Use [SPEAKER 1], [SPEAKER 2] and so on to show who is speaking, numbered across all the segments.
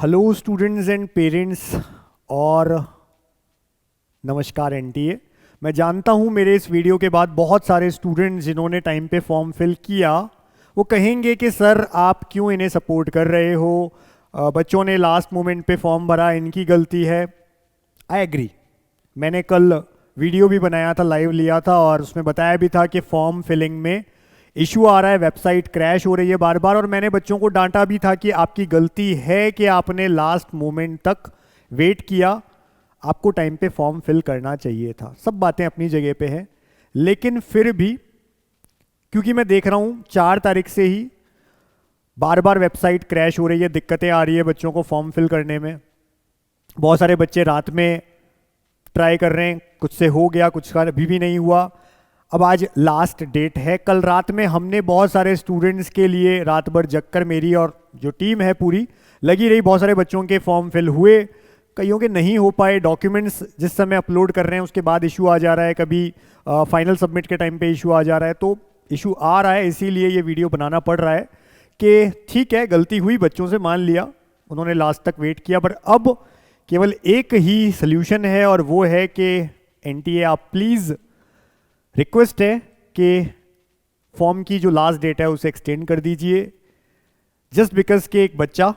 [SPEAKER 1] Hello students and parents और नमस्कार NTA. मैं जानता हूँ मेरे इस वीडियो के बाद बहुत सारे स्टूडेंट्स जिन्होंने टाइम पे फॉर्म फिल किया वो कहेंगे कि सर आप क्यों इन्हें सपोर्ट कर रहे हो, बच्चों ने लास्ट मोमेंट पे फॉर्म भरा, इनकी गलती है। I agree. मैंने कल वीडियो भी बनाया था, लाइव लिया था और उसमें बताया भी था कि फॉर्म फिलिंग में इशू आ रहा है, वेबसाइट क्रैश हो रही है बार बार, और मैंने बच्चों को डांटा भी था कि आपकी गलती है कि आपने लास्ट मोमेंट तक वेट किया, आपको टाइम पे फॉर्म फिल करना चाहिए था। सब बातें अपनी जगह पे हैं, लेकिन फिर भी क्योंकि मैं देख रहा हूँ 4 तारीख से ही बार बार वेबसाइट क्रैश हो रही है, दिक्कतें आ रही है बच्चों को फॉर्म फिल करने में। बहुत सारे बच्चे रात में ट्राई कर रहे हैं, कुछ से हो गया, कुछ का अभी भी नहीं हुआ। अब आज लास्ट डेट है। कल रात में हमने बहुत सारे स्टूडेंट्स के लिए रात भर जगकर, मेरी और जो टीम है पूरी लगी रही, बहुत सारे बच्चों के फॉर्म फिल हुए, कईयों के नहीं हो पाए। डॉक्यूमेंट्स जिस समय अपलोड कर रहे हैं उसके बाद इशू आ जा रहा है, कभी फाइनल सबमिट के टाइम पे इशू आ जा रहा है। तो इशू आ रहा है, इसीलिए ये वीडियो बनाना पड़ रहा है कि ठीक है गलती हुई, बच्चों से मान लिया, उन्होंने लास्ट तक वेट किया, पर अब केवल एक ही सल्यूशन है और वो है कि एनटीए आप प्लीज़, रिक्वेस्ट है कि फॉर्म की जो लास्ट डेट है उसे एक्सटेंड कर दीजिए। जस्ट बिकॉज कि एक बच्चा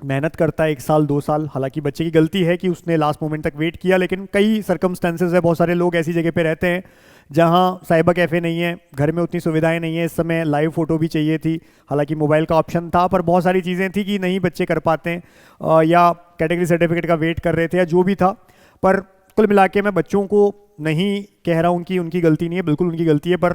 [SPEAKER 1] मेहनत करता है 1 साल 2 साल, हालांकि बच्चे की गलती है कि उसने लास्ट मोमेंट तक वेट किया, लेकिन कई सर्कमस्टेंसेज है, बहुत सारे लोग ऐसी जगह पे रहते हैं जहां साइबर कैफ़े नहीं है, घर में उतनी सुविधाएं नहीं है। इस समय लाइव फ़ोटो भी चाहिए थी, हालांकि मोबाइल का ऑप्शन था, पर बहुत सारी चीज़ें थी कि नहीं बच्चे कर पाते हैं, या कैटेगरी सर्टिफिकेट का वेट कर रहे थे, या जो भी था। पर कुल मिला के मैं बच्चों को नहीं कह रहा हूँ कि उनकी गलती नहीं है, बिल्कुल उनकी गलती है, पर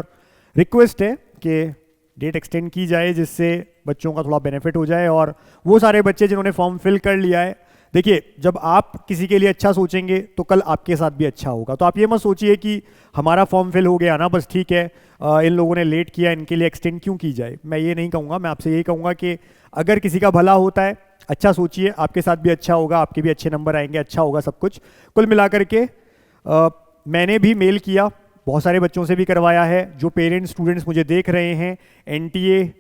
[SPEAKER 1] रिक्वेस्ट है कि डेट एक्सटेंड की जाए जिससे बच्चों का थोड़ा बेनिफिट हो जाए। और वो सारे बच्चे जिन्होंने फॉर्म फिल कर लिया है, देखिए जब आप किसी के लिए अच्छा सोचेंगे तो कल आपके साथ भी अच्छा होगा। तो आप ये मत सोचिए कि हमारा फॉर्म फिल हो गया ना बस ठीक है, इन लोगों ने लेट किया, इनके लिए एक्सटेंड क्यों की जाए। मैं ये नहीं कहूँगा, मैं आपसे यही कहूँगा कि अगर किसी का भला होता है, अच्छा सोचिए, आपके साथ भी अच्छा होगा, आपके भी अच्छे नंबर आएंगे, अच्छा होगा सब कुछ। कुल मिला करके मैंने भी मेल किया, बहुत सारे बच्चों से भी करवाया है। जो पेरेंट्स स्टूडेंट्स मुझे देख रहे हैं, एनटीए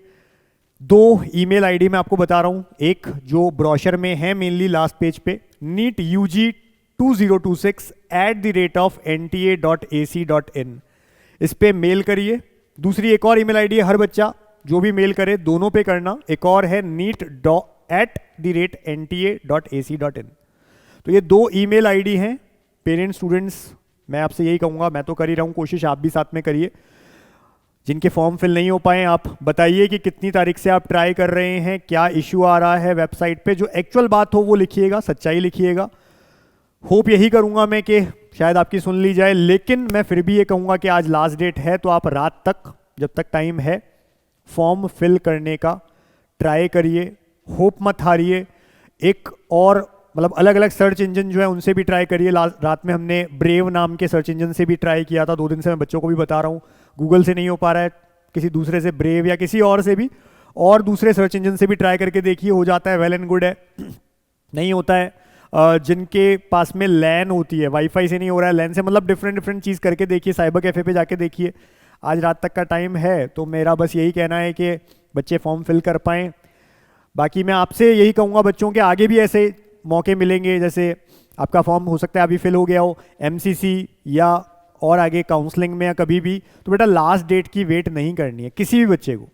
[SPEAKER 1] 2 ईमेल आईडी मैं आपको बता रहा हूँ। एक जो ब्रोशर में है मेनली लास्ट पेज पे, neetug2026@NTA.ac.in, इस पे मेल करिए। दूसरी एक और ईमेल आईडी है, हर बच्चा जो भी मेल करे दोनों पे करना, एक और है neet@NTA.ac.in। तो ये 2 ईमेल आईडी हैं। पेरेंट्स स्टूडेंट्स, मैं आपसे यही कहूँगा, मैं तो कर ही रहा हूँ कोशिश, आप भी साथ में करिए। जिनके फॉर्म फिल नहीं हो पाए आप बताइए कि कितनी तारीख से आप ट्राई कर रहे हैं, क्या इश्यू आ रहा है वेबसाइट पे, जो एक्चुअल बात हो वो लिखिएगा, सच्चाई लिखिएगा। होप यही करूँगा मैं कि शायद आपकी सुन ली जाए, लेकिन मैं फिर भी ये कहूँगा कि आज लास्ट डेट है, तो आप रात तक जब तक टाइम है फॉर्म फिल करने का ट्राई करिए, होप मत हारिए। एक और मतलब अलग अलग सर्च इंजन जो है उनसे भी ट्राई करिए। रात में हमने ब्रेव नाम के सर्च इंजन से भी ट्राई किया था, 2 दिन से मैं बच्चों को भी बता रहा हूँ। गूगल से नहीं हो पा रहा है, किसी दूसरे से, ब्रेव या किसी और से भी, और दूसरे सर्च इंजन से भी ट्राई करके देखिए, हो जाता है वेल एंड गुड है। नहीं होता है, जिनके पास में लैन होती है, वाईफाई से नहीं हो रहा है, लैन से, मतलब डिफरेंट चीज़ करके देखिए, साइबर कैफ़े पे जाके देखिए। आज रात तक का टाइम है, तो मेरा बस यही कहना है कि बच्चे फॉर्म फिल कर पाएँ। बाकी मैं आपसे यही कहूँगा बच्चों के आगे भी ऐसे मौके मिलेंगे, जैसे आपका फॉर्म हो सकता है अभी फिल हो गया हो एमसीसी या और आगे काउंसलिंग में या कभी भी, तो बेटा लास्ट डेट की वेट नहीं करनी है किसी भी बच्चे को।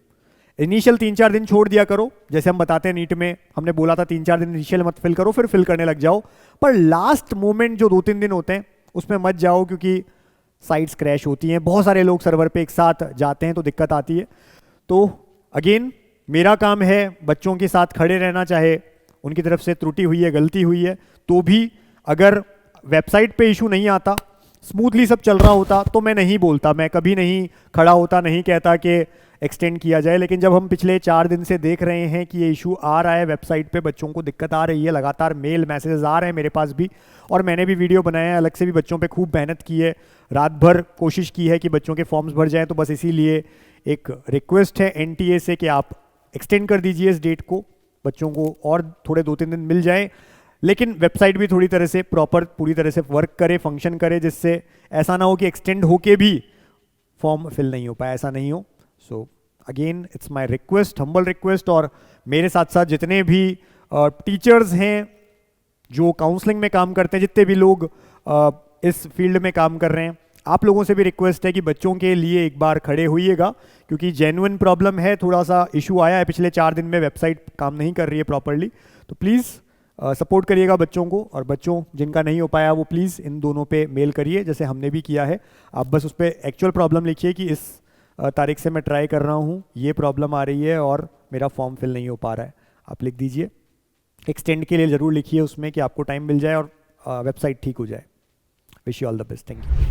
[SPEAKER 1] इनिशियल 3-4 दिन छोड़ दिया करो, जैसे हम बताते हैं नीट में, हमने बोला था 3-4 दिन इनिशियल मत फिल करो, फिर फिल करने लग जाओ। पर लास्ट मोमेंट जो 2-3 दिन होते हैं उसमें मत जाओ, क्योंकि साइट्स क्रैश होती हैं, बहुत सारे लोग सर्वर पे एक साथ जाते हैं तो दिक्कत आती है। तो अगेन मेरा काम है बच्चों के साथ खड़े रहना, चाहे उनकी तरफ से त्रुटि हुई है, गलती हुई है, तो भी अगर वेबसाइट पे इशू नहीं आता, स्मूथली सब चल रहा होता, तो मैं नहीं बोलता, मैं कभी नहीं खड़ा होता, नहीं कहता कि एक्सटेंड किया जाए। लेकिन जब हम पिछले 4 दिन से देख रहे हैं कि ये इशू आ रहा है, वेबसाइट पे बच्चों को दिक्कत आ रही है, लगातार मेल मैसेजेस आ रहे हैं मेरे पास भी, और मैंने भी वीडियो बनाया है, अलग से भी बच्चों पे खूब मेहनत की है, रात भर कोशिश की है कि बच्चों के फॉर्म्स भर जाएँ। तो बस इसीलिए एक रिक्वेस्ट है एनटीए से कि आप एक्सटेंड कर दीजिए इस डेट को, बच्चों को और थोड़े 2-3 दिन मिल जाए, लेकिन वेबसाइट भी थोड़ी तरह से प्रॉपर, पूरी तरह से वर्क करे, फंक्शन करे, जिससे ऐसा ना हो कि एक्सटेंड होके भी फॉर्म फिल नहीं हो पाए, ऐसा नहीं हो। So again it's my request, humble request, और मेरे साथ साथ जितने भी टीचर्स हैं जो काउंसलिंग में काम करते हैं, जितने भी लोग इस फील्ड में काम कर रहे हैं, आप लोगों से भी रिक्वेस्ट है कि बच्चों के लिए एक बार खड़े होइएगा, क्योंकि जेन्युइन प्रॉब्लम है, थोड़ा सा इशू आया है पिछले 4 दिन में, वेबसाइट काम नहीं कर रही है प्रॉपरली, तो प्लीज़ सपोर्ट करिएगा बच्चों को। और बच्चों जिनका नहीं हो पाया वो प्लीज़ इन दोनों पे मेल करिए, जैसे हमने भी किया है। आप बस उस पर एक्चुअल प्रॉब्लम लिखिए कि इस तारीख से मैं ट्राई कर रहा हूँ, ये प्रॉब्लम आ रही है और मेरा फॉर्म फिल नहीं हो पा रहा है, आप लिख दीजिए। एक्सटेंड के लिए ज़रूर लिखिए उसमें कि आपको टाइम मिल जाए और वेबसाइट ठीक हो जाए। Wish you all the best, thank you.